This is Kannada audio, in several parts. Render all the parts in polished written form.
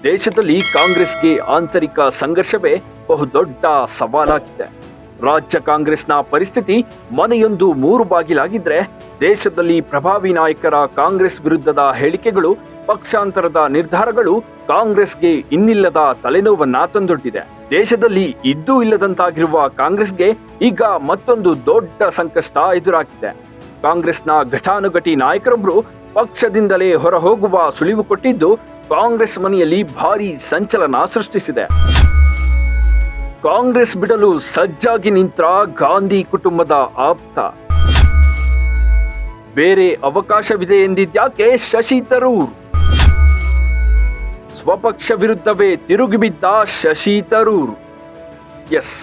ದೇಶದಲ್ಲಿ ಕಾಂಗ್ರೆಸ್ಗೆ ಆಂತರಿಕ ಸಂಘರ್ಷವೇ ಬಹುದೊಡ್ಡ ಸವಾಲಾಗಿದೆ. ರಾಜ್ಯ ಕಾಂಗ್ರೆಸ್ನ ಪರಿಸ್ಥಿತಿ ಮನೆಯೊಂದು ಮೂರು ಬಾಗಿಲಾಗಿದ್ರೆ, ದೇಶದಲ್ಲಿ ಪ್ರಭಾವಿ ನಾಯಕರ ಕಾಂಗ್ರೆಸ್ ವಿರುದ್ಧದ ಹೇಳಿಕೆಗಳು, ಪಕ್ಷಾಂತರದ ನಿರ್ಧಾರಗಳು ಕಾಂಗ್ರೆಸ್ಗೆ ಇನ್ನಿಲ್ಲದ ತಲೆನೋವನ್ನ ತಂದೊಡ್ಡಿದೆ. ದೇಶದಲ್ಲಿ ಇದ್ದೂ ಇಲ್ಲದಂತಾಗಿರುವ ಕಾಂಗ್ರೆಸ್ಗೆ ಈಗ ಮತ್ತೊಂದು ದೊಡ್ಡ ಸಂಕಷ್ಟ ಎದುರಾಗಿದೆ. ಕಾಂಗ್ರೆಸ್ನ ಘಟಾನುಘಟಿ ನಾಯಕರೊಬ್ಬರು ಪಕ್ಷದಿಂದಲೇ ಹೊರಹೋಗುವ ಸುಳಿವು ಕೊಟ್ಟಿದ್ದು ಕಾಂಗ್ರೆಸ್ ಮನೆಯಲ್ಲಿ ಭಾರೀ ಸಂಚಲನ ಸೃಷ್ಟಿಸಿದೆ. ಕಾಂಗ್ರೆಸ್ ಬಿಡಲು ಸಜ್ಜಾಗಿ ನಿಂತ ಗಾಂಧಿ ಕುಟುಂಬದ ಆಪ್ತ. ಬೇರೆ ಅವಕಾಶವಿದೆ ಎಂದಿದ್ಯಾಕೆ ಶಶಿ ತರೂರ್? ಸ್ವಪಕ್ಷ ವಿರುದ್ಧವೇ ತಿರುಗಿಬಿದ್ದ ಶಶಿ ತರೂರ್. ಎಸ್,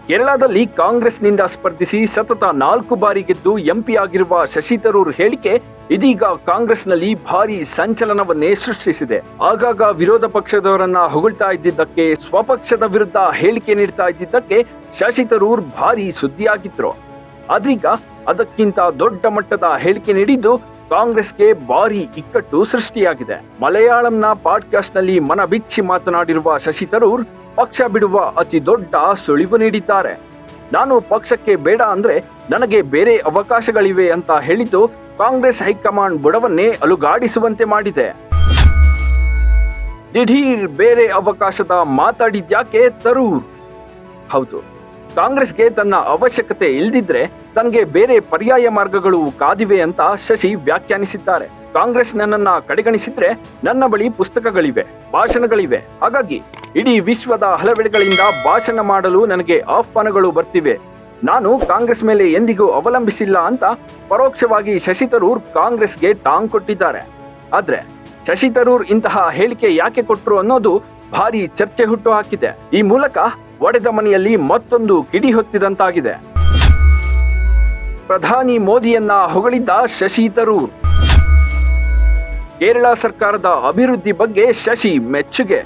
ಕೇರಳದಲ್ಲಿ ಕಾಂಗ್ರೆಸ್ನಿಂದ ಸ್ಪರ್ಧಿಸಿ ಸತತ 4 ಬಾರಿ ಗೆದ್ದು ಎಂಪಿ ಆಗಿರುವ ಶಶಿ ತರೂರ್ ಹೇಳಿಕೆ ಇದೀಗ ಕಾಂಗ್ರೆಸ್ನಲ್ಲಿ ಭಾರೀ ಸಂಚಲನವನ್ನೇ ಸೃಷ್ಟಿಸಿದೆ. ಆಗಾಗ ವಿರೋಧ ಪಕ್ಷದವರನ್ನ ಹೊಗಳ್ತಾ ಇದ್ದಿದ್ದಕ್ಕೆ, ಸ್ವಪಕ್ಷದ ವಿರುದ್ಧ ಹೇಳಿಕೆ ನೀಡ್ತಾ ಇದ್ದಿದ್ದಕ್ಕೆ ಶಶಿ ತರೂರ್ ಭಾರೀ ಸುದ್ದಿಯಾಗಿದ್ರು. ಆದ್ರೀಗ ಅದಕ್ಕಿಂತ ದೊಡ್ಡ ಮಟ್ಟದ ಹೇಳಿಕೆ ನೀಡಿದ್ದು ಕಾಂಗ್ರೆಸ್ಗೆ ಭಾರೀ ಇಕ್ಕಟ್ಟು ಸೃಷ್ಟಿಯಾಗಿದೆ. ಮಲಯಾಳಂನ ಪಾಡ್ಕಾಸ್ಟ್ ನಲ್ಲಿ ಮನ ಬಿಚ್ಚಿ ಮಾತನಾಡಿರುವ ಶಶಿ ತರೂರ್ ಪಕ್ಷ ಬಿಡುವ ಅತಿ ದೊಡ್ಡ ಸುಳಿವು ನೀಡಿದ್ದಾರೆ. ನಾನು ಪಕ್ಷಕ್ಕೆ ಬೇಡ ಅಂದ್ರೆ ನನಗೆ ಬೇರೆ ಅವಕಾಶಗಳಿವೆ ಅಂತ ಹೇಳಿದ್ದು ಕಾಂಗ್ರೆಸ್ ಹೈಕಮಾಂಡ್ ಬುಡವನ್ನೇ ಅಲುಗಾಡಿಸುವಂತೆ ಮಾಡಿದೆ. ದಿಢೀರ್ ಬೇರೆ ಅವಕಾಶದ ಮಾತಾಡಿದ್ಯಾಕೆ ತರೂರ್? ಹೌದು, ಕಾಂಗ್ರೆಸ್ಗೆ ತನ್ನ ಅವಶ್ಯಕತೆ ಇಲ್ದಿದ್ರೆ ತನಗೆ ಬೇರೆ ಪರ್ಯಾಯ ಮಾರ್ಗಗಳು ಕಾದಿವೆ ಅಂತ ಶಶಿ ವ್ಯಾಖ್ಯಾನಿಸಿದ್ದಾರೆ. ಕಾಂಗ್ರೆಸ್ ನನ್ನನ್ನ ಕಡೆಗಣಿಸಿದ್ರೆ ನನ್ನ ಬಳಿ ಪುಸ್ತಕಗಳಿವೆ, ಭಾಷಣಗಳಿವೆ. ಹಾಗಾಗಿ ಇಡೀ ವಿಶ್ವದ ಹಲವೆಡೆಗಳಿಂದ ಭಾಷಣ ಮಾಡಲು ನನಗೆ ಆಹ್ವಾನಗಳು ಬರ್ತಿವೆ. ನಾನು ಕಾಂಗ್ರೆಸ್ ಮೇಲೆ ಎಂದಿಗೂ ಅವಲಂಬಿಸಿಲ್ಲ ಅಂತ ಪರೋಕ್ಷವಾಗಿ ಶಶಿ ತರೂರ್ ಕಾಂಗ್ರೆಸ್ಗೆ ಟಾಂಗ್ ಕೊಟ್ಟಿದ್ದಾರೆ. ಆದ್ರೆ ಶಶಿ ತರೂರ್ ಇಂತಹ ಹೇಳಿಕೆ ಯಾಕೆ ಕೊಟ್ರು ಅನ್ನೋದು ಭಾರಿ ಚರ್ಚೆ ಹುಟ್ಟು ಹಾಕಿದೆ. ಈ ಮೂಲಕ ಒಡೆದ ಮನೆಯಲ್ಲಿ ಮತ್ತೊಂದು ಕಿಡಿ ಹೊತ್ತಿದಂತಾಗಿದೆ. ಪ್ರಧಾನಿ ಮೋದಿಯನ್ನ ಹೊಗಳಿದ್ದ ಶಶಿ ತರೂರ್. ಕೇರಳ ಸರ್ಕಾರದ ಅಭಿವೃದ್ಧಿ ಬಗ್ಗೆ ಶಶಿ ಮೆಚ್ಚುಗೆ.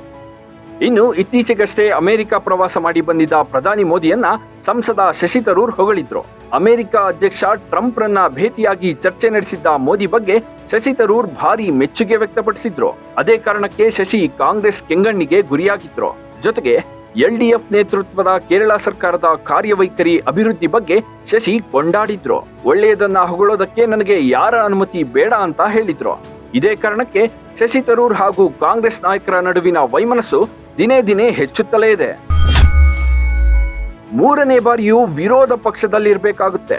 ಇನ್ನು ಇತ್ತೀಚೆಗಷ್ಟೇ ಅಮೆರಿಕ ಪ್ರವಾಸ ಮಾಡಿ ಬಂದಿದ್ದ ಪ್ರಧಾನಿ ಮೋದಿಯನ್ನ ಸಂಸದ ಶಶಿ ತರೂರ್ ಹೊಗಳಿದ್ರು. ಅಮೆರಿಕ ಅಧ್ಯಕ್ಷ ಟ್ರಂಪ್ ರನ್ನ ಭೇಟಿಯಾಗಿ ಚರ್ಚೆ ನಡೆಸಿದ್ದ ಮೋದಿ ಬಗ್ಗೆ ಶಶಿ ತರೂರ್ ಭಾರಿ ಮೆಚ್ಚುಗೆ ವ್ಯಕ್ತಪಡಿಸಿದ್ರು. ಅದೇ ಕಾರಣಕ್ಕೆ ಶಶಿ ಕಾಂಗ್ರೆಸ್ ಕೆಂಗಣ್ಣಿಗೆ ಗುರಿಯಾಗಿದ್ರು. ಜೊತೆಗೆ LDF ನೇತೃತ್ವದ ಕೇರಳ ಸರ್ಕಾರದ ಕಾರ್ಯವೈಖರಿ, ಅಭಿವೃದ್ಧಿ ಬಗ್ಗೆ ಶಶಿ ಕೊಂಡಾಡಿದ್ರು. ಒಳ್ಳೆಯದನ್ನ ಹೊಗಳೋದಕ್ಕೆ ನನಗೆ ಯಾರ ಅನುಮತಿ ಬೇಡ ಅಂತ ಹೇಳಿದ್ರು. ಇದೇ ಕಾರಣಕ್ಕೆ ಶಶಿ ತರೂರ್ ಹಾಗೂ ಕಾಂಗ್ರೆಸ್ ನಾಯಕರ ನಡುವಿನ ವೈಮನಸ್ಸು ದಿನೇ ದಿನೇ ಹೆಚ್ಚುತ್ತಲೇ ಇದೆ. 3ನೇ ಬಾರಿಯೂ ವಿರೋಧ ಪಕ್ಷದಲ್ಲಿರಬೇಕಾಗುತ್ತೆ.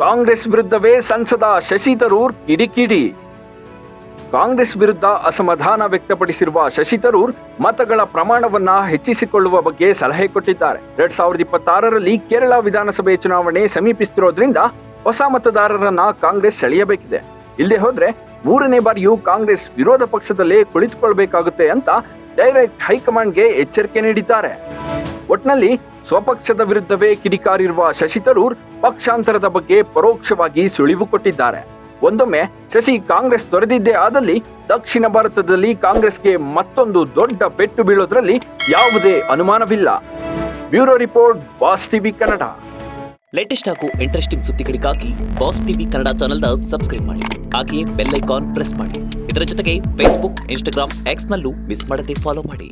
ಕಾಂಗ್ರೆಸ್ ವಿರುದ್ಧವೇ ಸಂಸದ ಶಶಿ ತರೂರ್ ಕಿಡಿಕಿಡಿ. ಕಾಂಗ್ರೆಸ್ ವಿರುದ್ಧ ಅಸಮಾಧಾನ ವ್ಯಕ್ತಪಡಿಸಿರುವ ಶಶಿ ತರೂರ್ ಮತಗಳ ಪ್ರಮಾಣವನ್ನ ಹೆಚ್ಚಿಸಿಕೊಳ್ಳುವ ಬಗ್ಗೆ ಸಲಹೆ ಕೊಟ್ಟಿದ್ದಾರೆ. 2026ರಲ್ಲಿ ಕೇರಳ ವಿಧಾನಸಭೆ ಚುನಾವಣೆ ಸಮೀಪಿಸುತ್ತಿರೋದ್ರಿಂದ ಹೊಸ ಮತದಾರರನ್ನ ಕಾಂಗ್ರೆಸ್ ಸೆಳೆಯಬೇಕಿದೆ. ಇಲ್ಲದೆ ಹೋದ್ರೆ 3ನೇ ಬಾರಿಯೂ ಕಾಂಗ್ರೆಸ್ ವಿರೋಧ ಪಕ್ಷದಲ್ಲೇ ಕುಳಿತುಕೊಳ್ಬೇಕಾಗುತ್ತೆ ಅಂತ ಡೈರೆಕ್ಟ್ ಹೈಕಮಾಂಡ್ಗೆ ಎಚ್ಚರಿಕೆ ನೀಡಿದ್ದಾರೆ. ಒಟ್ನಲ್ಲಿ ಸ್ವಪಕ್ಷದ ವಿರುದ್ಧವೇ ಕಿಡಿಕಾರಿರುವ ಶಶಿ ತರೂರ್ ಪಕ್ಷಾಂತರದ ಬಗ್ಗೆ ಪರೋಕ್ಷವಾಗಿ ಸುಳಿವು ಕೊಟ್ಟಿದ್ದಾರೆ. ಒಂದೊಮ್ಮೆ ಶಶಿ ಕಾಂಗ್ರೆಸ್ ತೊರೆದಿದ್ದೇ ಆದಲ್ಲಿ ದಕ್ಷಿಣ ಭಾರತದಲ್ಲಿ ಕಾಂಗ್ರೆಸ್ಗೆ ಮತ್ತೊಂದು ದೊಡ್ಡ ಪೆಟ್ಟು ಬೀಳೋದ್ರಲ್ಲಿ ಯಾವುದೇ ಅನುಮಾನವಿಲ್ಲ. Bureau report, boss TV Kannada. Latest ಹಾಗೂ ಇಂಟ್ರೆಸ್ಟಿಂಗ್ ಸುದ್ದಿಗಳಿಗಾಗಿ ಬಾಸ್ ಟಿವಿ ಕನ್ನಡ ಚಾನೆಲ್ನ ಸಬ್ಸ್ಕ್ರೈಬ್ ಮಾಡಿ. ಹಾಗೆಯೇ ಬೆಲ್ ಐಕಾನ್ ಪ್ರೆಸ್ ಮಾಡಿ. ಇದರ ಜೊತೆಗೆ ಫೇಸ್ಬುಕ್, ಇನ್ಸ್ಟಾಗ್ರಾಮ್, ಎಕ್ಸ್ ನಲ್ಲೂ ಮಿಸ್ ಮಾಡದೆ ಫಾಲೋ ಮಾಡಿ.